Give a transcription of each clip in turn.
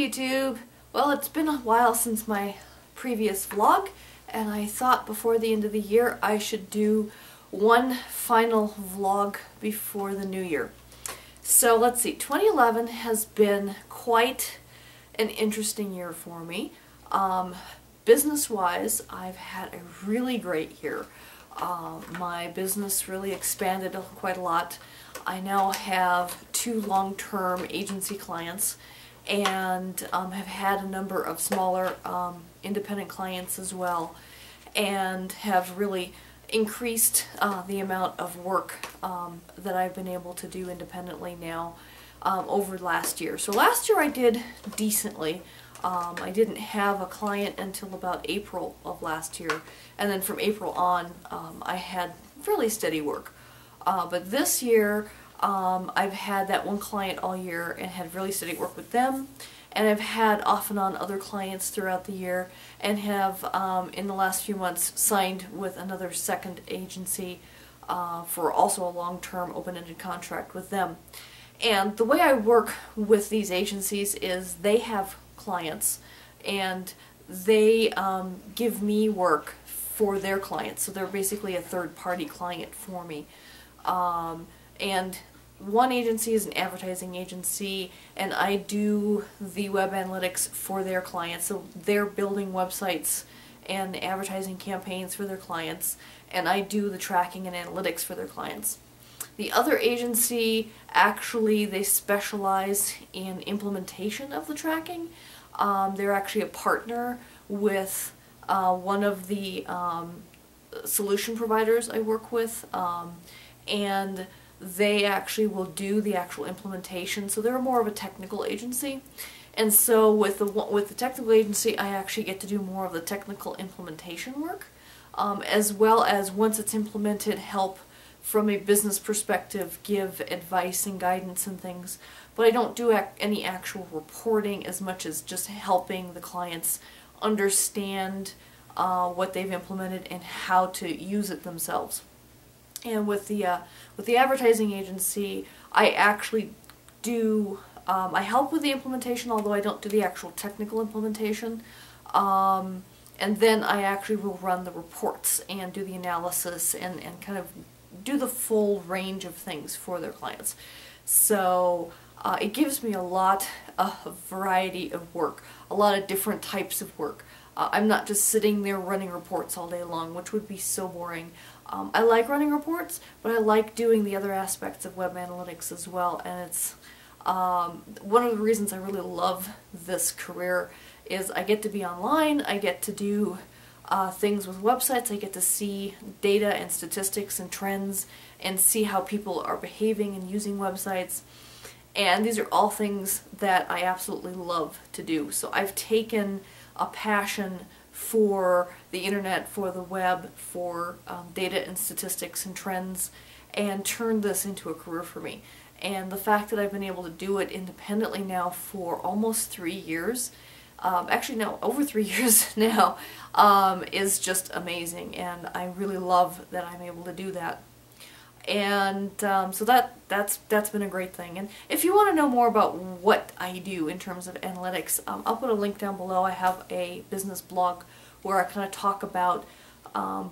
YouTube! Well, it's been a while since my previous vlog, and I thought before the end of the year I should do one final vlog before the new year. So let's see, 2011 has been quite an interesting year for me. Business-wise, I've had a really great year. My business really expanded quite a lot. I now have 2 long-term agency clients and have had a number of smaller independent clients as well, and have really increased the amount of work that I've been able to do independently now over last year. So last year I did decently. I didn't have a client until about April of last year, and then from April on I had fairly steady work. But this year I've had that one client all year and had really steady work with them, and I've had off and on other clients throughout the year, and have in the last few months signed with another second agency for also a long-term open-ended contract with them. And the way I work with these agencies is they have clients and they give me work for their clients, so they're basically a third-party client for me. And one agency is an advertising agency, and I do the web analytics for their clients, so they're building websites and advertising campaigns for their clients, and I do the tracking and analytics for their clients. The other agency, actually, they specialize in implementation of the tracking. They're actually a partner with one of the solution providers I work with, and they actually will do the actual implementation, so they're more of a technical agency. And so with the technical agency, I actually get to do more of the technical implementation work, as well as once it's implemented, help from a business perspective, give advice and guidance and things. But I don't do any actual reporting as much as just helping the clients understand what they've implemented and how to use it themselves. And with the advertising agency, I actually do, I help with the implementation, although I don't do the actual technical implementation. And then I actually will run the reports and do the analysis and kind of do the full range of things for their clients. So it gives me a lot of variety of work, a lot of different types of work. I'm not just sitting there running reports all day long, which would be so boring. I like running reports, but I like doing the other aspects of web analytics as well, and it's one of the reasons I really love this career is I get to be online, I get to do things with websites, I get to see data and statistics and trends and see how people are behaving and using websites, and these are all things that I absolutely love to do. So I've taken a passion for the internet, for the web, for data and statistics and trends, and turned this into a career for me. And the fact that I've been able to do it independently now for almost 3 years, actually no, over 3 years now, is just amazing, and I really love that I'm able to do that. And so that's been a great thing. And if you want to know more about what I do in terms of analytics, I'll put a link down below. I have a business blog where I kind of talk about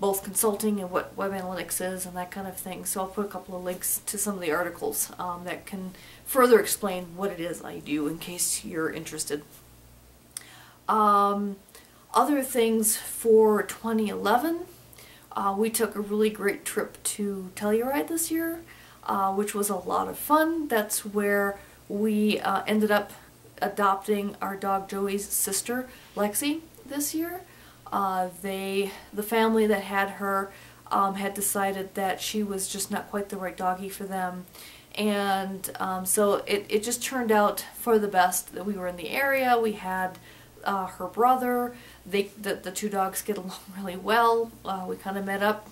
both consulting and what web analytics is and that kind of thing. So I'll put a couple of links to some of the articles that can further explain what it is I do in case you're interested. Other things for 2011. We took a really great trip to Telluride this year, which was a lot of fun. That's where we ended up adopting our dog Joey's sister, Lexi, this year. The family that had her had decided that she was just not quite the right doggy for them, and so it just turned out for the best that we were in the area. We had her brother. The 2 dogs get along really well. We kind of met up,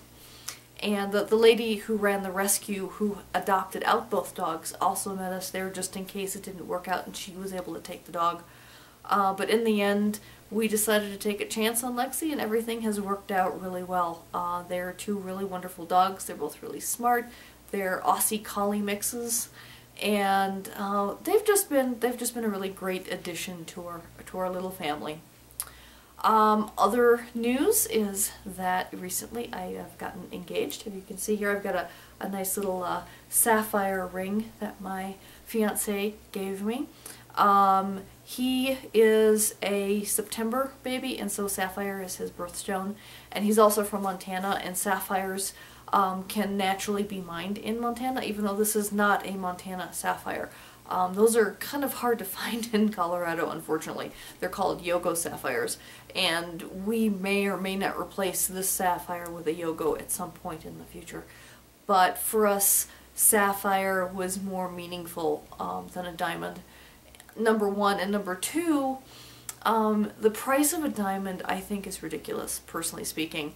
and the lady who ran the rescue, who adopted out both dogs, also met us there just in case it didn't work out and she was able to take the dog. But in the end, we decided to take a chance on Lexi, and everything has worked out really well. They're 2 really wonderful dogs. They're both really smart. They're Aussie Collie mixes, and they've just been a really great addition to our little family. Other news is that recently I have gotten engaged. As you can see here, I've got a nice little sapphire ring that my fiance gave me. He is a September baby, and so sapphire is his birthstone. And he's also from Montana, and sapphires can naturally be mined in Montana, even though this is not a Montana sapphire. Those are kind of hard to find in Colorado, unfortunately. They're called Yogo sapphires, and we may or may not replace this sapphire with a Yogo at some point in the future. But for us, sapphire was more meaningful than a diamond. Number one, and number two, the price of a diamond I think is ridiculous, personally speaking.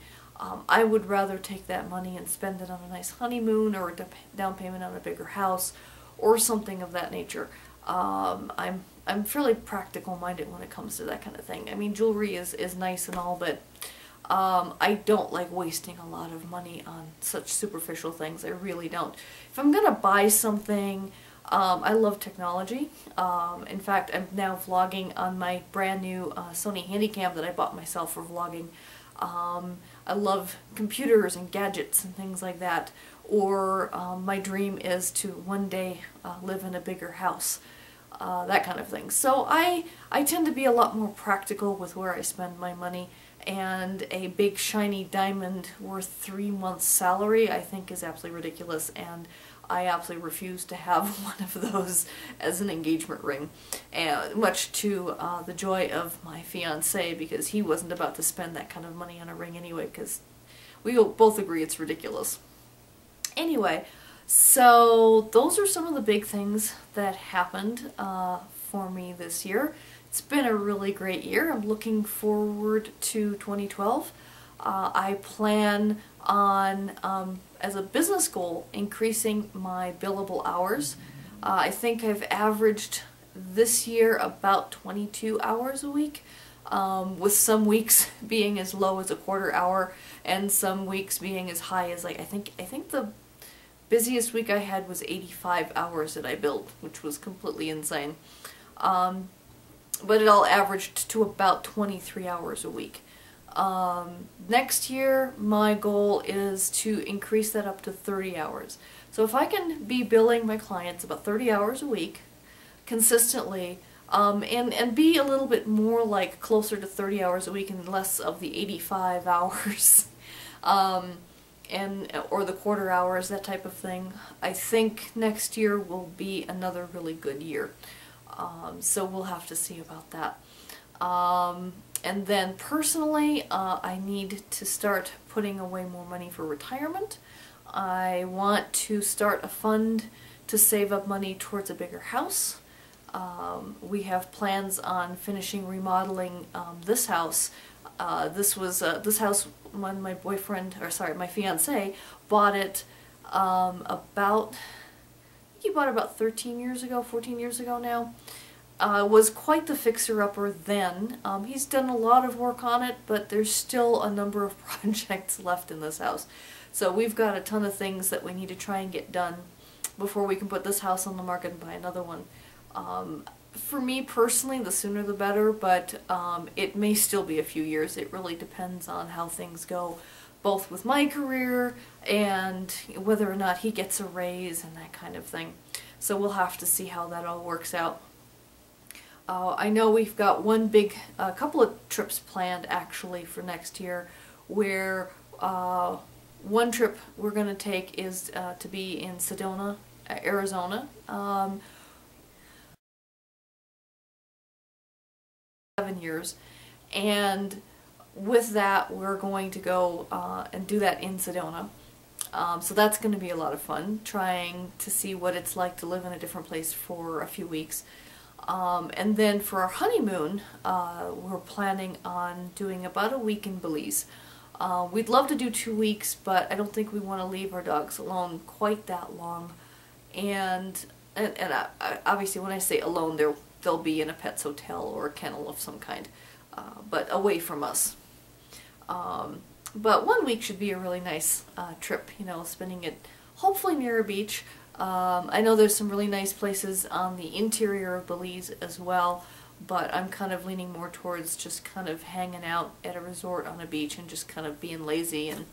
I would rather take that money and spend it on a nice honeymoon or a down payment on a bigger house or something of that nature. I'm fairly practical minded when it comes to that kind of thing. I mean, jewelry is nice and all, but I don't like wasting a lot of money on such superficial things. I really don't. If I'm gonna buy something, I love technology. In fact, I'm now vlogging on my brand new Sony Handycam that I bought myself for vlogging. I love computers and gadgets and things like that. Or my dream is to one day live in a bigger house. That kind of thing. So I tend to be a lot more practical with where I spend my money, and a big shiny diamond worth 3 months' salary I think is absolutely ridiculous, and I absolutely refuse to have one of those as an engagement ring, much to the joy of my fiance, because he wasn't about to spend that kind of money on a ring anyway, because we both agree it's ridiculous. Anyway, so those are some of the big things that happened for me this year. It's been a really great year. I'm looking forward to 2012. I plan on, as a business goal, increasing my billable hours. I think I've averaged this year about 22 hours a week, with some weeks being as low as a quarter hour and some weeks being as high as, like, I think the busiest week I had was 85 hours that I billed, which was completely insane. But it all averaged to about 23 hours a week. Next year, my goal is to increase that up to 30 hours. So if I can be billing my clients about 30 hours a week consistently, and be a little bit more like closer to 30 hours a week and less of the 85 hours, or the quarter hours, that type of thing, I think next year will be another really good year. So we'll have to see about that. And then personally, I need to start putting away more money for retirement. I want to start a fund to save up money towards a bigger house. We have plans on finishing remodeling this house. This house when my fiance bought it he bought it about 13 years ago, 14 years ago now. Was quite the fixer-upper then. He's done a lot of work on it, but there's still a number of projects left in this house. So we've got a ton of things that we need to try and get done before we can put this house on the market and buy another one. For me personally, the sooner the better, but it may still be a few years. It really depends on how things go, both with my career and whether or not he gets a raise and that kind of thing. So we'll have to see how that all works out. I know we've got a couple of trips planned actually for next year, where one trip we're going to take is to be in Sedona, Arizona. 7 years, and with that we're going to go and do that in Sedona. So that's going to be a lot of fun, trying to see what it's like to live in a different place for a few weeks. And then for our honeymoon, we're planning on doing about a week in Belize. We'd love to do 2 weeks, but I don't think we want to leave our dogs alone quite that long. And obviously when I say alone, they'll be in a pet's hotel or a kennel of some kind, but away from us. But 1 week should be a really nice trip, you know, spending it hopefully near a beach. I know there's some really nice places on the interior of Belize as well, but I'm kind of leaning more towards just kind of hanging out at a resort on a beach and just kind of being lazy and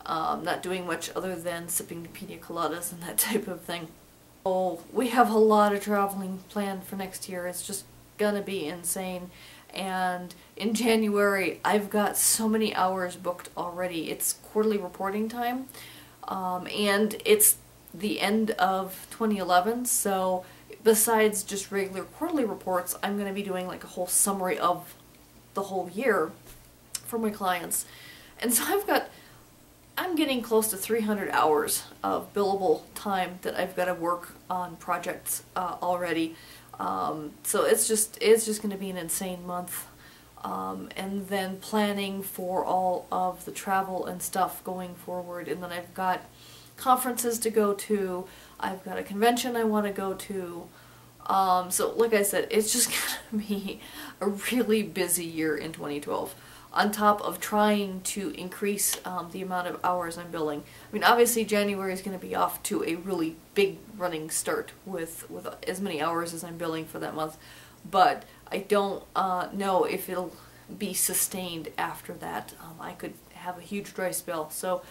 not doing much other than sipping pina coladas and that type of thing. Oh, we have a lot of traveling planned for next year. It's just gonna be insane. And in January, I've got so many hours booked already. It's quarterly reporting time, and it's the end of 2011, so besides just regular quarterly reports, I'm going to be doing like a whole summary of the whole year for my clients. And so I'm getting close to 300 hours of billable time that I've got to work on projects already. So it's just going to be an insane month. And then planning for all of the travel and stuff going forward. And then I've got conferences to go to. I've got a convention I want to go to. So like I said, it's just going to be a really busy year in 2012. On top of trying to increase the amount of hours I'm billing. I mean, obviously January is going to be off to a really big running start with as many hours as I'm billing for that month, but I don't know if it'll be sustained after that. I could have a huge dry spell, so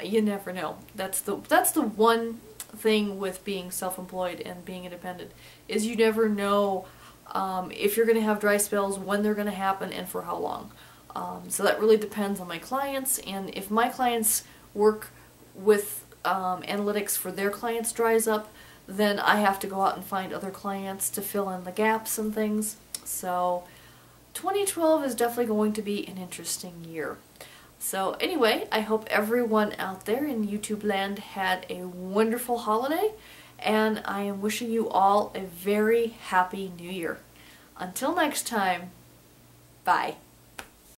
you never know. That's the one thing with being self-employed and being independent, is you never know if you're going to have dry spells, when they're going to happen, and for how long. So that really depends on my clients, and if my clients work with analytics for their clients dries up, then I have to go out and find other clients to fill in the gaps and things. So 2012 is definitely going to be an interesting year. So anyway, I hope everyone out there in YouTube land had a wonderful holiday, and I am wishing you all a very happy new year. Until next time, bye.